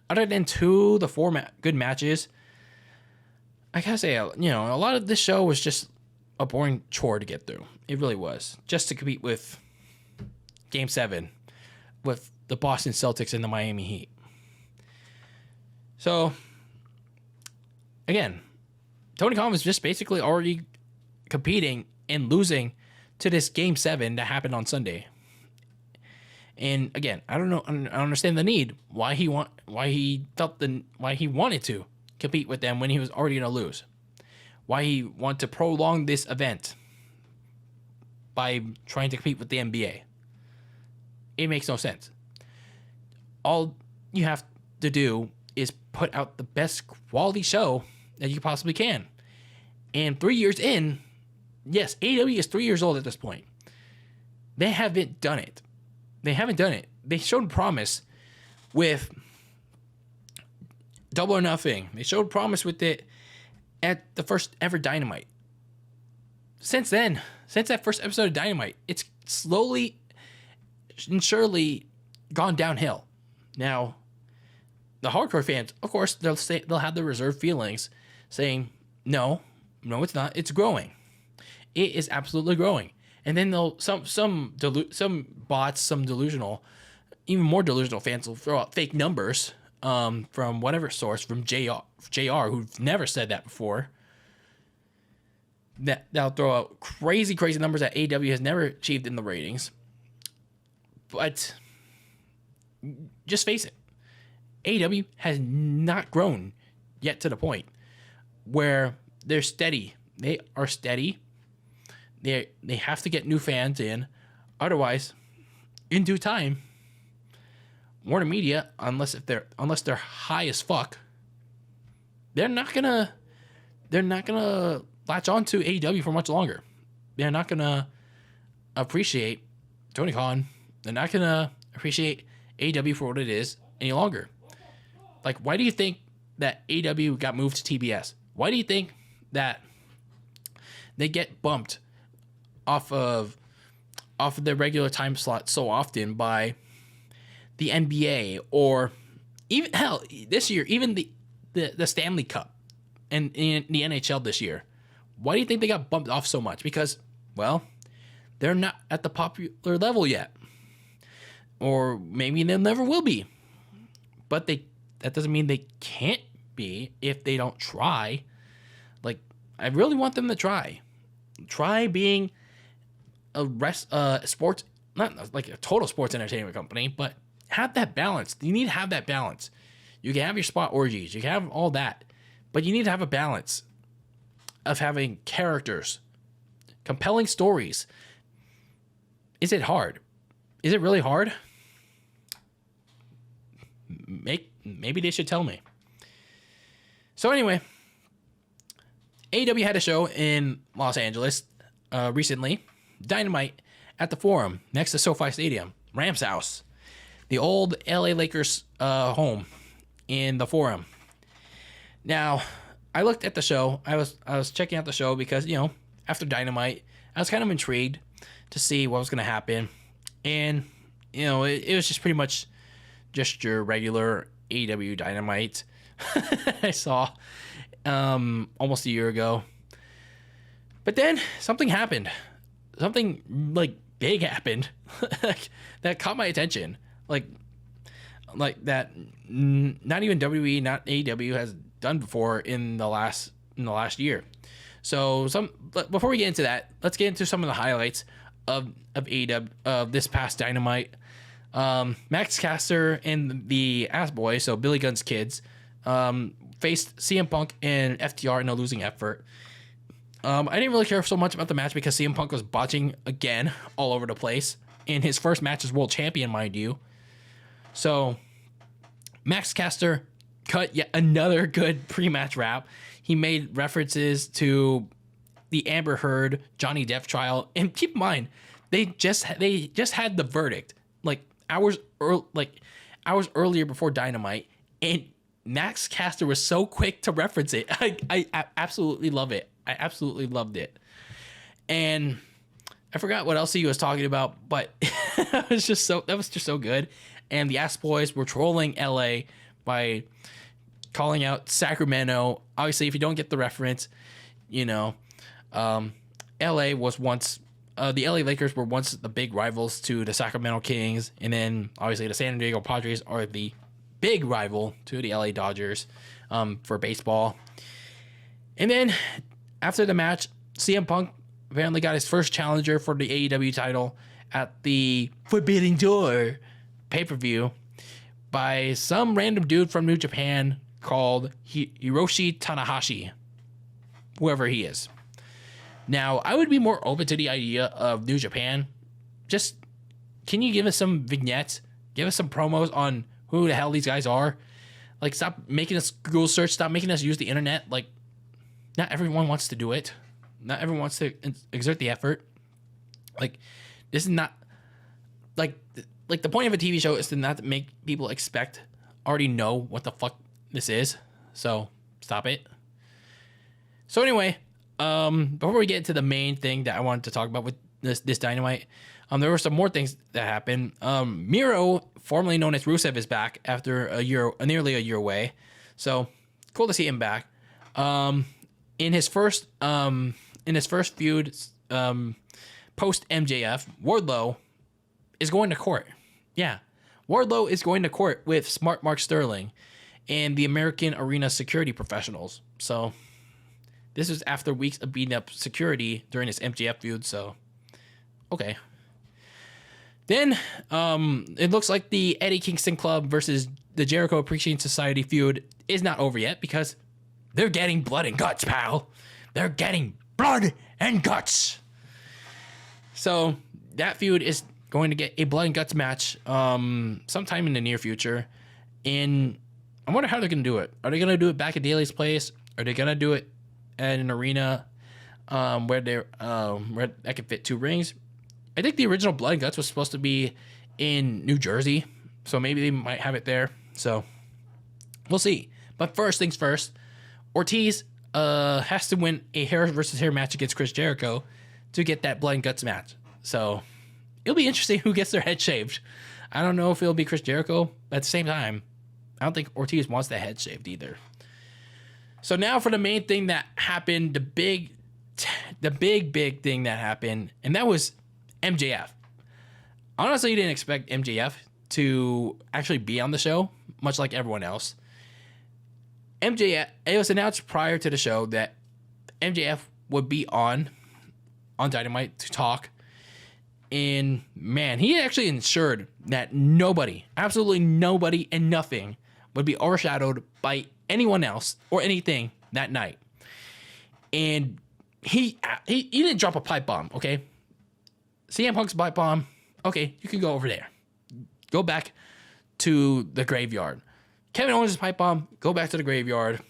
other than 2 of the 4 good matches, I gotta say, you know, a lot of this show was just a boring chore to get through. It really was. Just to compete with Game 7 with the Boston Celtics and the Miami Heat. So, again, Tony Khan was just basically already competing and losing to this Game 7 that happened on Sunday. And again, I don't know. I don't understand the need why he wanted to compete with them when he was already going to lose. Why he wanted to prolong this event by trying to compete with the NBA. It makes no sense. All you have to do is put out the best quality show that you possibly can. And 3 years in, yes, AEW is 3 years old at this point. They haven't done it. They showed promise with Double or Nothing. They showed promise with it at the first ever Dynamite. Since then, since that first episode of Dynamite, it's slowly and surely gone downhill. Now, the hardcore fans, of course, they'll have the reserved feelings saying, no, it's not. It's growing. It is absolutely growing. And then some bots, some delusional, even more delusional fans will throw out fake numbers from whatever source, from JR, who've never said that before. They'll throw out crazy numbers that AEW has never achieved in the ratings. But just face it, AEW has not grown yet to the point where they're steady. They are steady. They have to get new fans in. Otherwise, in due time, Warner Media, unless they're high as fuck, they're not gonna latch on to AEW for much longer. They're not gonna appreciate Tony Khan. They're not gonna appreciate AEW for what it is any longer. Like, why do you think that AEW got moved to TBS? Why do you think that they get bumped off of their regular time slot so often by the NBA, or even hell this year, even the Stanley Cup and in the NHL this year? Why do you think they got bumped off so much? Because, well, they're not at the popular level yet, or maybe they never will be. But that doesn't mean they can't be if they don't try. Like, I really want them to try being a sports, not like a total sports entertainment company, but have that balance. You need to have that balance. You can have your spot orgies, you can have all that, but you need to have a balance of having characters, compelling stories. Is it hard? Is it really hard? Maybe they should tell me. So anyway, AEW had a show in Los Angeles recently. Dynamite at the Forum next to SoFi Stadium, Rams house, the old LA Lakers home in the Forum. Now, I looked at the show. I was checking out the show because, after Dynamite, I was kind of intrigued to see what was going to happen. And, it was just pretty much just your regular AEW Dynamite I saw almost a year ago. But then something happened. Something like big happened that caught my attention. Like that not even WWE, not AEW has done before in the last year. So before we get into that, let's get into some of the highlights of AEW of this past Dynamite. Max Caster and the Ass Boys, so Billy Gunn's kids, faced CM Punk and FTR in a losing effort. I didn't really care so much about the match because CM Punk was botching again all over the place in his first match as world champion, mind you. So Max Caster cut yet another good pre-match rap. He made references to the Amber Heard Johnny Depp trial, and keep in mind they just had the verdict hours earlier before Dynamite, and Max Caster was so quick to reference it. I absolutely love it. I absolutely loved it. And I forgot what else he was talking about, but that was just so good. And the Ass Boys were trolling LA by calling out Sacramento. Obviously, if you don't get the reference, LA was once the LA Lakers were once the big rivals to the Sacramento Kings, and then obviously the San Diego Padres are the big rival to the LA Dodgers for baseball. And then after the match, CM Punk apparently got his first challenger for the AEW title at the Forbidden Door pay-per-view by some random dude from New Japan called Hiroshi Tanahashi, whoever he is. Now, I would be more open to the idea of New Japan. Just, can you give us some vignettes? Give us some promos on who the hell these guys are? Like, stop making us Google search. Stop making us use the internet. Like, not everyone wants to do it. Not everyone wants to exert the effort. Like, this is not... Like the point of a TV show is to not make people already know what the fuck this is. So, stop it. So, anyway... before we get into the main thing that I wanted to talk about with this Dynamite, there were some more things that happened. Miro, formerly known as Rusev, is back after nearly a year away. So cool to see him back. In his first feud, post MJF, Wardlow is going to court. Yeah, Wardlow is going to court with Smart Mark Sterling and the American Arena security professionals. So. This was after weeks of beating up security during his MJF feud, so okay. Then it looks like the Eddie Kingston Club versus the Jericho Appreciation Society feud is not over yet because they're getting blood and guts, pal. They're getting blood and guts. So that feud is going to get a blood and guts match sometime in the near future. And I wonder how they're going to do it. Are they going to do it back at Daly's place? Are they going to do it at an arena where that could fit 2 rings? I think the original Blood and Guts was supposed to be in New Jersey, so maybe they might have it there. So we'll see. But first things first, Ortiz has to win a hair versus hair match against Chris Jericho to get that Blood and Guts match. So it'll be interesting who gets their head shaved. I don't know if it'll be Chris Jericho, but at the same time, I don't think Ortiz wants that head shaved either. So now for the main thing that happened, the big thing that happened, and that was MJF. Honestly, didn't expect MJF to actually be on the show, much like everyone else. MJF, it was announced prior to the show that MJF would be on Dynamite to talk. And man, he actually ensured that nobody, absolutely nobody and nothing would be overshadowed by anyone else or anything that night. And he didn't drop a pipe bomb, okay? CM Punk's pipe bomb, okay, you can go over there. Go back to the graveyard. Kevin Owens' pipe bomb, go back to the graveyard.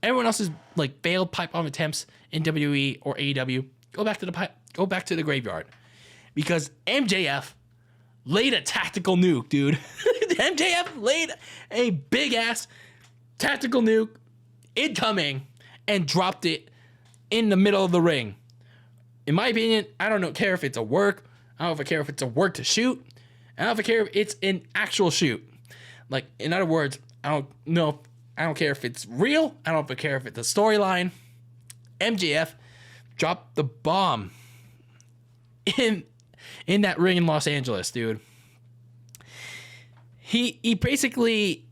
Everyone else's like failed pipe bomb attempts in WWE or AEW, go back to the graveyard. Because MJF laid a tactical nuke, dude. MJF laid a big ass tactical nuke incoming and dropped it in the middle of the ring. In my opinion, I don't care if it's a work. I don't care if it's a work to shoot. I don't care if it's an actual shoot. Like, in other words, I don't care if it's real. I don't care if it's a storyline. MJF dropped the bomb in that ring in Los Angeles, dude. He basically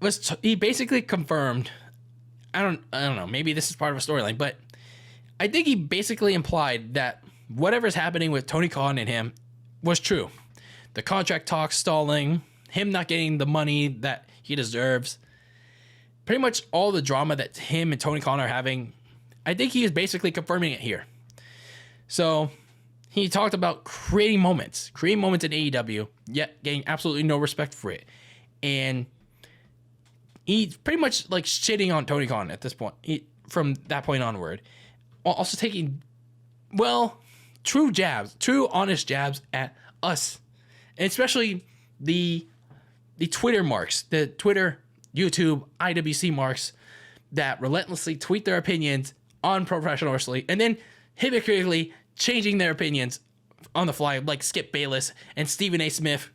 confirmed. I don't know. Maybe this is part of a storyline, but I think he basically implied that whatever's happening with Tony Khan and him was true. The contract talks stalling, him not getting the money that he deserves, pretty much all the drama that him and Tony Khan are having. I think he is basically confirming it here. So he talked about creating moments in AEW, yet getting absolutely no respect for it. And he's pretty much like shitting on Tony Khan at this point, from that point onward. Also taking, true honest jabs at us. And especially the Twitter marks, the Twitter, YouTube, IWC marks that relentlessly tweet their opinions on professional wrestling and then hypocritically changing their opinions on the fly, like Skip Bayless and Stephen A. Smith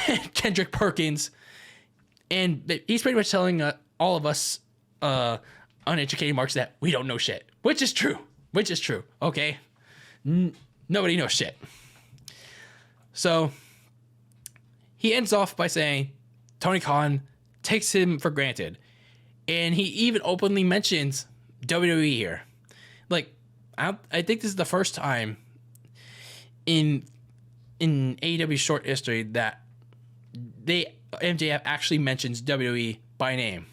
and Kendrick Perkins. And he's pretty much telling all of us uneducated marks that we don't know shit, which is true, okay? Nobody knows shit. So he ends off by saying Tony Khan takes him for granted. And he even openly mentions WWE here. Like, I think this is the first time in AEW's short history that MJF actually mentions WWE by name.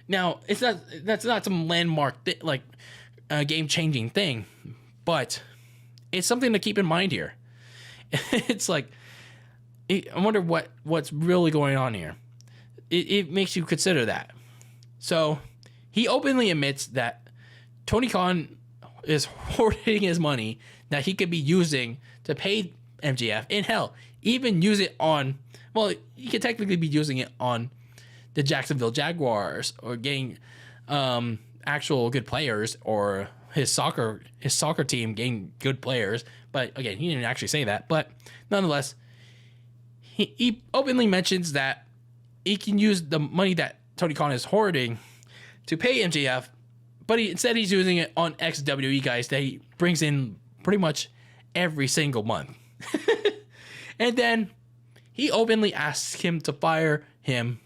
Now, that's not some landmark game changing thing, but it's something to keep in mind here. It's like, I wonder what's really going on here. It makes you consider that. So he openly admits that Tony Khan is hoarding his money that he could be using to pay MJF. And hell, even use it on, well, he could technically be using it on the Jacksonville Jaguars or getting actual good players, or his soccer team getting good players. But again, he didn't actually say that. But nonetheless, he openly mentions that he can use the money that Tony Khan is hoarding to pay MJF, but instead he's using it on ex-WWE guys that he brings in pretty much every single month. And then he openly asks him to fire him.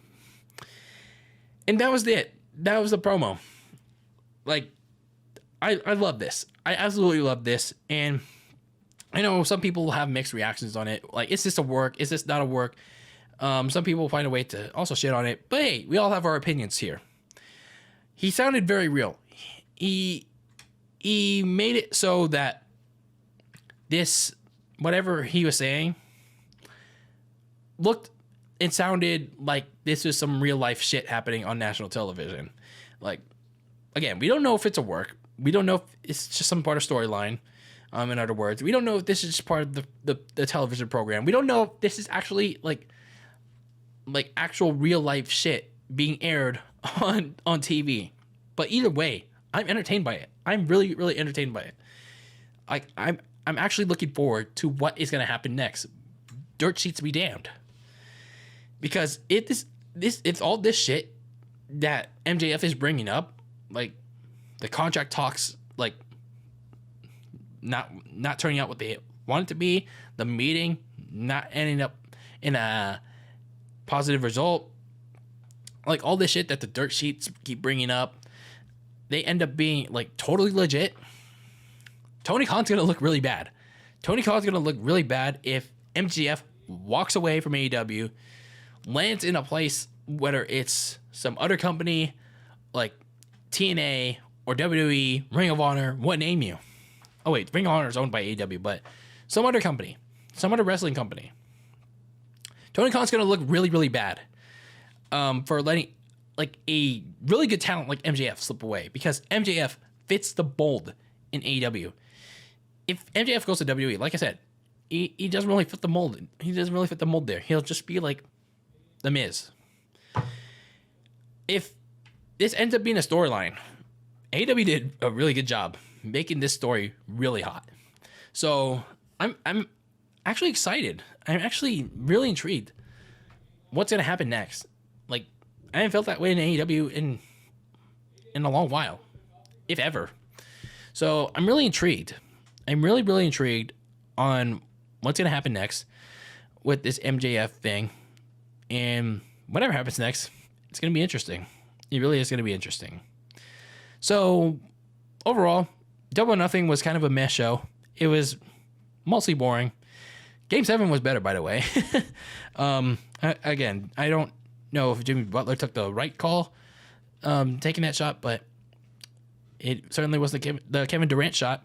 And that was it. That was the promo. Like, I love this. I absolutely love this. And I know some people have mixed reactions on it. Like, is this a work? Is this not a work? Some people find a way to also shit on it. But hey, we all have our opinions here. He sounded very real. He made it so that this, whatever he was saying, looked and sounded like this was some real life shit happening on national television. Like, again, we don't know if it's a work. We don't know if it's just some part of storyline. In other words, we don't know if this is just part of the television program. We don't know if this is actually like actual real life shit being aired on TV. But either way, I'm entertained by it. I'm really, really entertained by it. Like, I'm actually looking forward to what is gonna happen next. Dirt sheets be damned. Because it's all this shit that MJF is bringing up, like the contract talks, like not turning out what they want it to be, the meeting not ending up in a positive result, like all this shit that the dirt sheets keep bringing up, they end up being like totally legit. Tony Khan's gonna look really bad. Tony Khan's gonna look really bad if MJF walks away from AEW, lands in a place, whether it's some other company like TNA or WWE, Ring of Honor, what name you? Oh wait, Ring of Honor is owned by AEW, but some other company, some other wrestling company. Tony Khan's gonna look really, really bad for letting like a really good talent like MJF slip away, because MJF fits the mold in AEW. If MJF goes to WWE, like I said, he doesn't really fit the mold. He doesn't really fit the mold there. He'll just be like The Miz. If this ends up being a storyline, AEW did a really good job making this story really hot. So I'm actually excited. I'm actually really intrigued. What's gonna happen next? Like, I haven't felt that way in AEW in a long while, if ever. So I'm really intrigued. I'm really, really intrigued on what's gonna happen next with this MJF thing, and whatever happens next, it's gonna be interesting. It really is gonna be interesting. So overall, Double or Nothing was kind of a mess show. It was mostly boring. Game 7 was better, by the way. Again, I don't know if Jimmy Butler took the right call taking that shot, but it certainly was the Kevin Durant shot.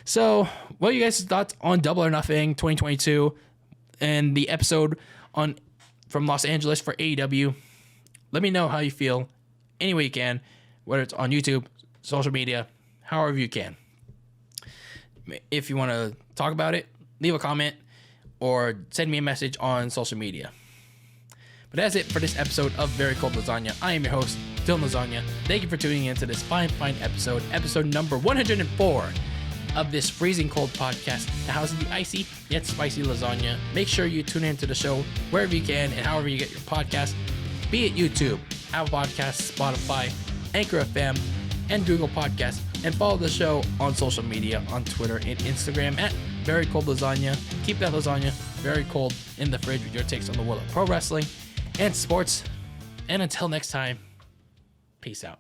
So, what are you guys' thoughts on Double or Nothing 2022 and the episode from Los Angeles for AEW? Let me know how you feel any way you can, whether it's on YouTube, social media, however you can. If you want to talk about it, leave a comment or send me a message on social media. But that's it for this episode of Very Cold Lasagna. I am your host, DylanLasagna. Thank you for tuning in to this fine episode number 104 of this freezing cold podcast that houses the icy yet spicy lasagna. Make sure you tune into the show wherever you can and however you get your podcast, be it YouTube, Apple Podcasts, Spotify, Anchor FM, and Google Podcasts. And follow the show on social media, on Twitter and Instagram at Very Cold Lasagna. Keep that lasagna very cold in the fridge with your takes on the world of pro wrestling and sports. And until next time, peace out.